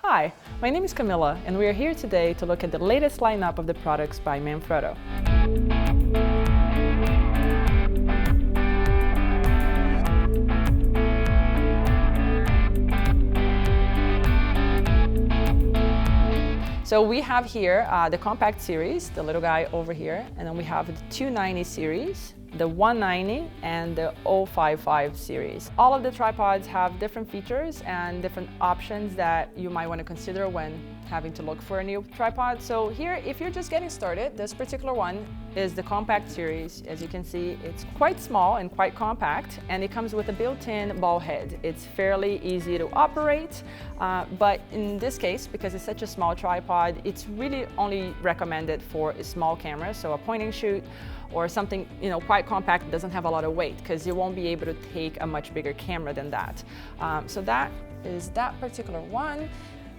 Hi, my name is Camilla, and we are here today to look at the latest lineup of the products by Manfrotto. So we have here the compact series, the little guy over here, and then we have the 290 series, the 190 and the 055 series. All of the tripods have different features and different options that you might want to consider when having to look for a new tripod. So here, if you're just getting started, this particular one is the compact series. As you can see, it's quite small and quite compact, and it comes with a built-in ball head. It's fairly easy to operate, but in this case, because it's such a small tripod, it's really only recommended for a small camera, so a point and shoot, or something quite compact that doesn't have a lot of weight, because you won't be able to take a much bigger camera than that. So that is that particular one.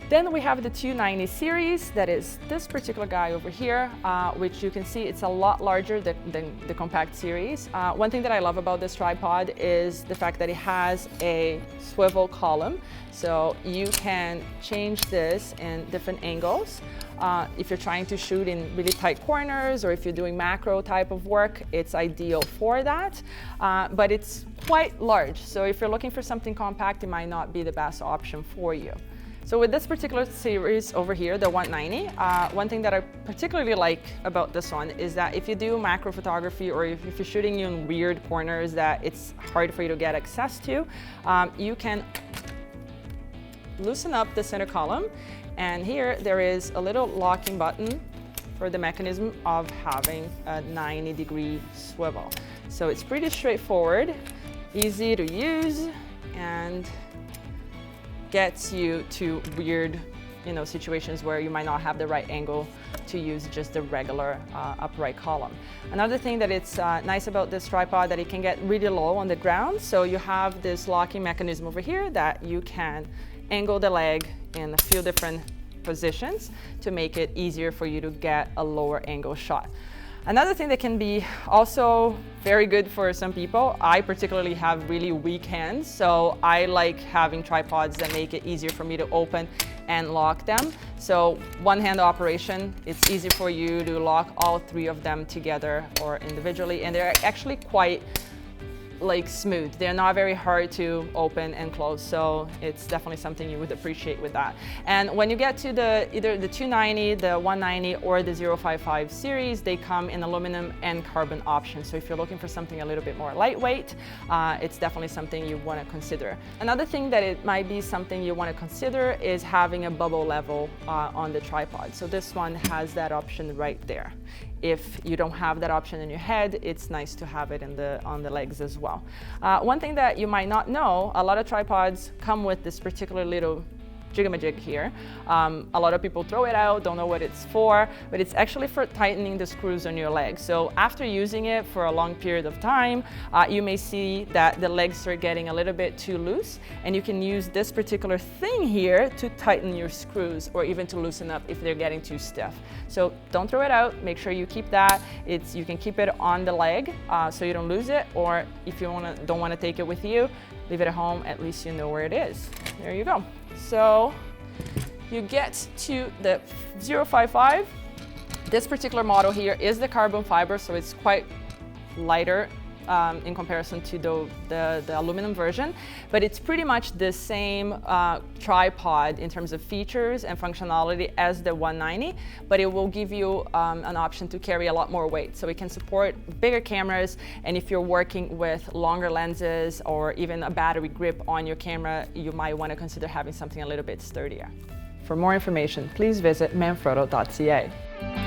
Then we have the 290 series, that is this particular guy over here, which you can see it's a lot larger than the compact series. One thing that I love about this tripod is the fact that it has a swivel column, so you can change this in different angles. If you're trying to shoot in really tight corners, or if you're doing macro type of work, it's ideal for that. But it's quite large, so if you're looking for something compact, it might not be the best option for you. So with this particular series over here, the 190, one thing that I particularly like about this one is that if you do macro photography, or if you're shooting in weird corners that it's hard for you to get access to, you can loosen up the center column, and here there is a little locking button for the mechanism of having a 90-degree swivel. So it's pretty straightforward, easy to use, and gets you to weird situations where you might not have the right angle to use just the regular upright column. Another thing that it's nice about this tripod, that it can get really low on the ground, so you have this locking mechanism over here that you can angle the leg in a few different positions to make it easier for you to get a lower angle shot. Another thing that can be also very good for some people, I particularly have really weak hands, so I like having tripods that make it easier for me to open and lock them. So one-hand operation, it's easy for you to lock all three of them together or individually, and they're actually quite smooth. They're not very hard to open and close, so it's definitely something you would appreciate with that. And when you get to either the 290, the 190, or the 055 series, they come in aluminum and carbon options. So if you're looking for something a little bit more lightweight, it's definitely something you want to consider. Another thing that it might be something you want to consider is having a bubble level on the tripod. So this one has that option right there. If you don't have that option in your head, it's nice to have it on the legs as well. One thing that you might not know, a lot of tripods come with this particular little jig-a-majig here. A lot of people throw it out, don't know what it's for, but it's actually for tightening the screws on your legs. So after using it for a long period of time, you may see that the legs are getting a little bit too loose, and you can use this particular thing here to tighten your screws, or even to loosen up if they're getting too stiff. So don't throw it out, make sure you keep that. You can keep it on the leg so you don't lose it, or if you don't want to take it with you, leave it at home, at least you know where it is. There you go. So you get to the 055. This particular model here is the carbon fiber, so it's quite lighter in comparison to the aluminum version, but it's pretty much the same tripod in terms of features and functionality as the 190, but it will give you an option to carry a lot more weight, so it can support bigger cameras. And if you're working with longer lenses or even a battery grip on your camera, you might want to consider having something a little bit sturdier. For more information, please visit manfrotto.ca.